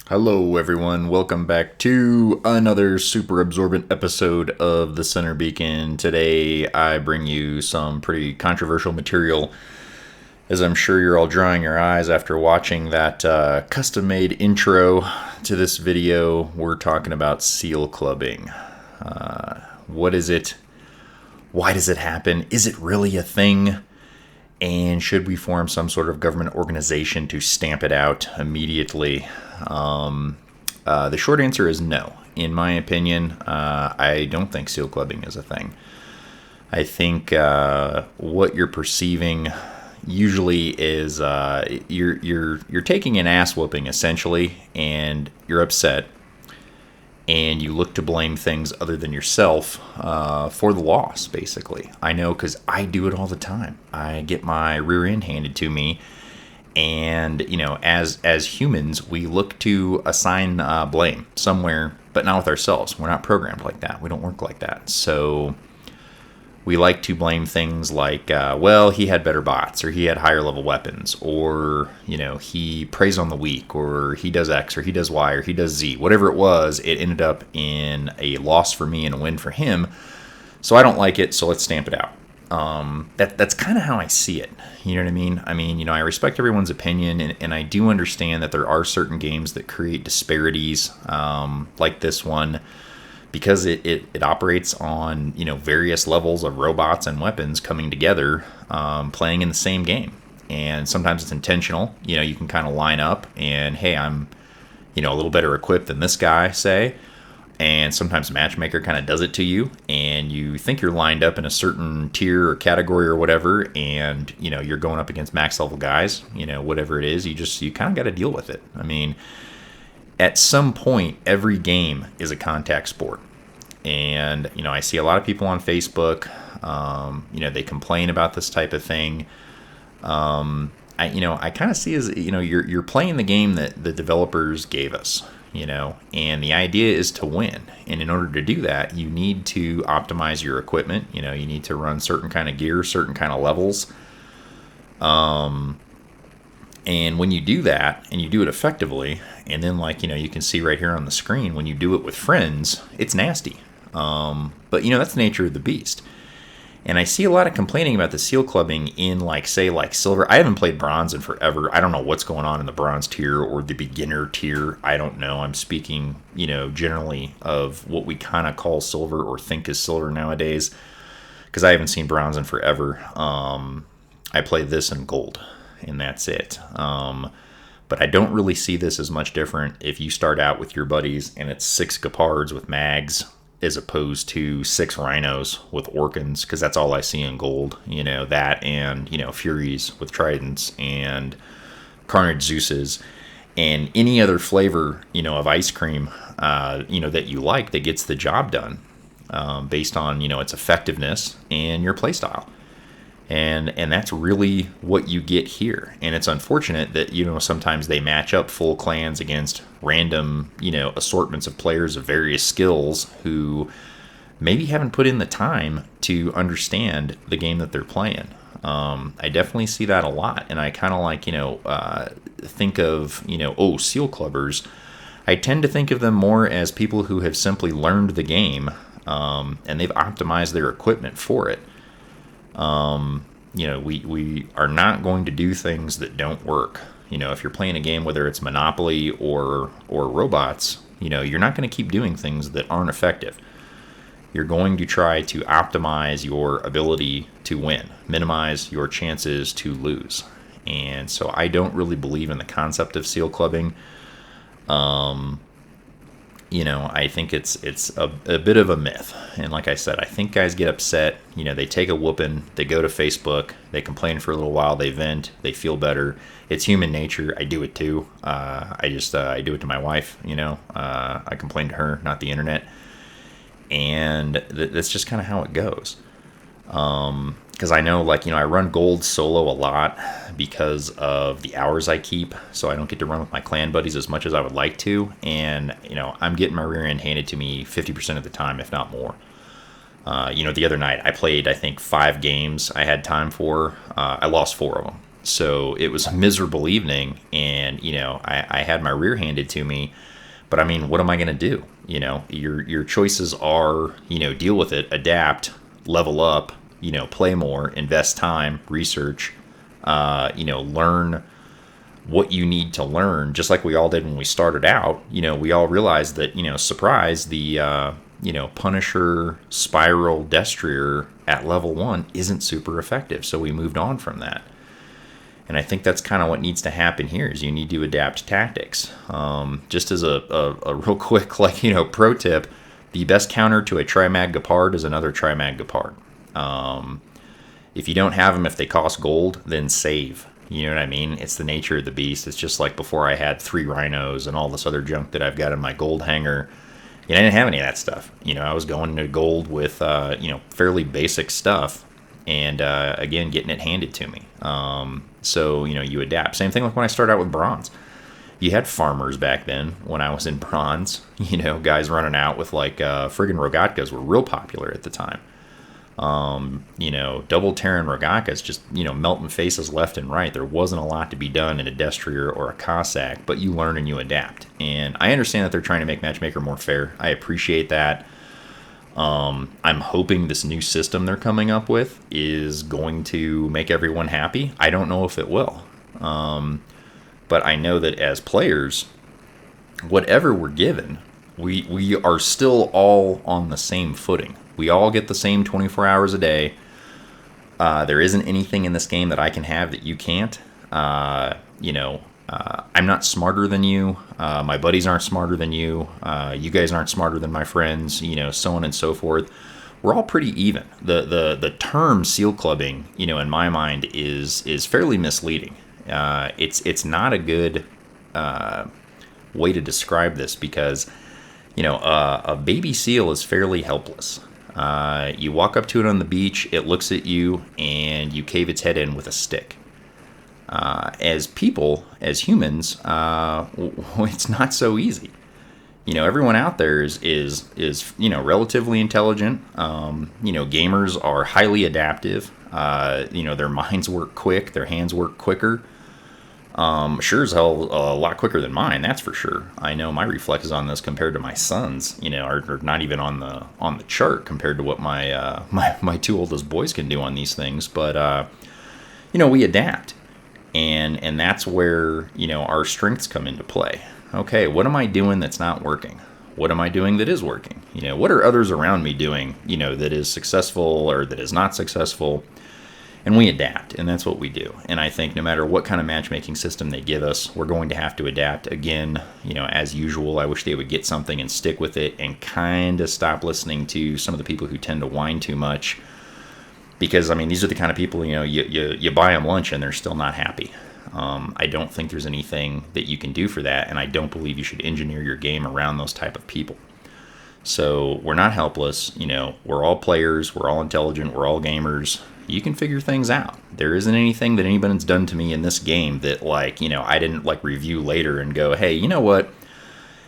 Hello everyone, welcome back to another super absorbent episode of the Center Beacon. Today I bring you some pretty controversial material, as I'm sure you're all drying your eyes after watching that custom-made intro to this video. We're talking about seal clubbing. What is it? Why does it happen? Is it really a thing? And should we form some sort of government organization to stamp it out immediately? The short answer is no. In my opinion, I don't think seal clubbing is a thing. I think what you're perceiving usually is you're taking an ass whooping essentially, and you're upset, and you look to blame things other than yourself for the loss. Basically, I know because I do it all the time. I get my rear end handed to me. And, you know, as humans, we look to assign blame somewhere, but not with ourselves. We're not programmed like that. We don't work like that. So we like to blame things like, well, he had better bots, or he had higher level weapons, or, you know, he preys on the weak, or he does X, or he does Y, or he does Z. Whatever it was, it ended up in a loss for me and a win for him. So I don't like it, so let's stamp it out. That's kind of how I see it. You know what I mean? I mean, you know, I respect everyone's opinion, and I do understand that there are certain games that create disparities, like this one, because it operates on, you know, various levels of robots and weapons coming together, playing in the same game. And sometimes it's intentional. You know, you can kind of line up and, hey, I'm, you know, a little better equipped than this guy, say. And sometimes Matchmaker kind of does it to you, and you think you're lined up in a certain tier or category or whatever, and, you know, you're going up against max level guys, you know, whatever it is, you kind of got to deal with it. I mean, at some point, every game is a contact sport. And, you know, I see a lot of people on Facebook, you know, they complain about this type of thing. I kind of see as, you know, you're playing the game that the developers gave us. You know, and the idea is to win. And in order to do that, you need to optimize your equipment. You know, you need to run certain kind of gear, certain kind of levels. And when you do that, and you do it effectively, and then, like, you know, you can see right here on the screen, when you do it with friends, it's nasty. But, you know, that's the nature of the beast. And I see a lot of complaining about the seal clubbing in, like, say, like silver. I haven't played bronze in forever. I don't know what's going on in the bronze tier or the beginner tier. I don't know. I'm speaking, you know, generally of what we kind of call silver or think is silver nowadays, because I haven't seen bronze in forever. I play this in gold, and that's it. But I don't really see this as much different if you start out with your buddies and it's 6 Gepards with mags, as opposed to 6 Rhinos with Orkans, because that's all I see in gold. You know, that and, you know, Furies with Tridents and Carnage Zeus's and any other flavor, you know, of ice cream, you know, that you like that gets the job done, based on, you know, its effectiveness and your playstyle. And that's really what you get here. And it's unfortunate that, you know, sometimes they match up full clans against random, you know, assortments of players of various skills who maybe haven't put in the time to understand the game that they're playing. I definitely see that a lot. And I kind of like, you know, think of, you know, seal clubbers. I tend to think of them more as people who have simply learned the game, and they've optimized their equipment for it. You know, we are not going to do things that don't work. You know, if you're playing a game, whether it's Monopoly or robots, you know, you're not going to keep doing things that aren't effective. You're going to try to optimize your ability to win, minimize your chances to lose. And so I don't really believe in the concept of seal clubbing. You know, I think it's a bit of a myth. And like I said, I think guys get upset. You know, they take a whooping, they go to Facebook, they complain for a little while, they vent, they feel better. It's human nature. I do it too. I do it to my wife, you know. I complain to her, not the internet. And that's just kind of how it goes. Because I know, like, you know, I run gold solo a lot because of the hours I keep, so I don't get to run with my clan buddies as much as I would like to, and, you know, I'm getting my rear end handed to me 50% of the time, if not more. The other night I played, I think, 5 games I had time for. I lost 4 of them. So it was a miserable evening, and, I had my rear handed to me. But I mean, what am I going to do? Your choices are, deal with it, adapt, level up, play more, invest time, research, learn what you need to learn, just like we all did when we started out. We all realized that, surprise, the, Punisher Spiral Destrier at level 1 isn't super effective. So we moved on from that. And I think that's kind of what needs to happen here is you need to adapt tactics. Just as a real quick, pro tip, the best counter to a Trimag Gepard is another Trimag Gepard. If you don't have them, if they cost gold, then save. You know what I mean? It's the nature of the beast. It's just like before I had 3 rhinos and all this other junk that I've got in my gold hanger. I didn't have any of that stuff. I was going to gold with, fairly basic stuff. And, again, getting it handed to me. So, you adapt. Same thing like when I started out with bronze. You had farmers back then when I was in bronze. Guys running out with, friggin' Rogatkas were real popular at the time. Double Terran Rogatkas just, melting faces left and right. There wasn't a lot to be done in a Destrier or a Cossack, but you learn and you adapt. And I understand that they're trying to make Matchmaker more fair. I appreciate that. I'm hoping this new system they're coming up with is going to make everyone happy. I don't know if it will. But I know that as players, whatever we're given, we are still all on the same footing. We all get the same 24 hours a day. There isn't anything in this game that I can have that you can't. I'm not smarter than you. My buddies aren't smarter than you. You guys aren't smarter than my friends. So on and so forth. We're all pretty even. The term seal clubbing, in my mind, is fairly misleading. It's not a good way to describe this because a baby seal is fairly helpless. You walk up to it on the beach, it looks at you, and you cave its head in with a stick. As people, as humans, it's not so easy. Everyone out there is relatively intelligent. Gamers are highly adaptive. Their minds work quick, their hands work quicker. Sure as hell a lot quicker than mine, that's for sure. I know my reflexes on this compared to my son's, are not even on the chart compared to what my 2 oldest boys can do on these things. But we adapt. And that's where, our strengths come into play. Okay, what am I doing that's not working? What am I doing that is working? What are others around me doing, that is successful or that is not successful? And we adapt, and that's what we do. And I think no matter what kind of matchmaking system they give us, we're going to have to adapt. Again, as usual, I wish they would get something and stick with it and kind of stop listening to some of the people who tend to whine too much. Because, these are the kind of people, you buy them lunch and they're still not happy. I don't think there's anything that you can do for that, and I don't believe you should engineer your game around those type of people. So we're not helpless. We're all players. We're all intelligent. We're all gamers. You can figure things out. There isn't anything that anybody's done to me in this game that, I didn't, review later and go, hey, you know what?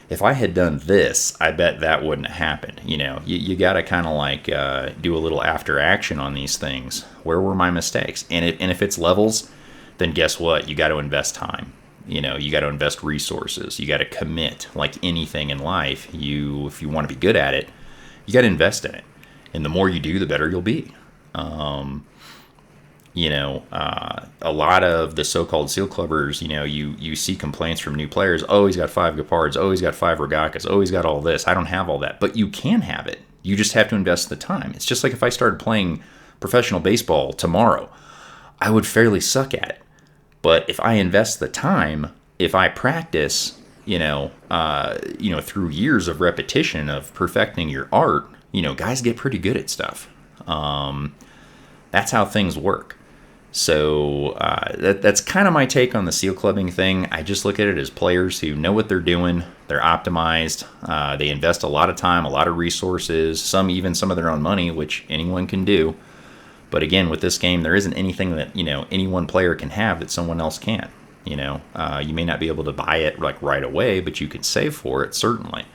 If I had done this, I bet that wouldn't have happened. You got to kind of do a little after action on these things. Where were my mistakes? And if it's levels, then guess what? You got to invest time. You got to invest resources. You got to commit. Like anything in life, if you want to be good at it, you got to invest in it. And the more you do, the better you'll be. A lot of the so-called seal clubbers, you see complaints from new players. Oh, he's got 5 Gepards. Oh, he's got 5 Rogatkas. Oh, he's got all this. I don't have all that. But you can have it. You just have to invest the time. It's just like if I started playing professional baseball tomorrow, I would fairly suck at it. But if I invest the time, if I practice, through years of repetition of perfecting your art, guys get pretty good at stuff. That's how things work. So that's kind of my take on the seal clubbing thing. I just look at it as players who know what they're doing. They're optimized. They invest a lot of time, a lot of resources, some of their own money, which anyone can do. But again, with this game, there isn't anything that any one player can have that someone else can't. You may not be able to buy it right away, but you can save for it certainly.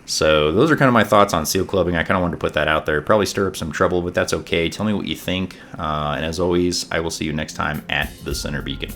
So those are kind of my thoughts on seal clubbing. I kind of wanted to put that out there. Probably stir up some trouble, but that's okay. Tell me what you think. And as always, I will see you next time at the Center Beacon.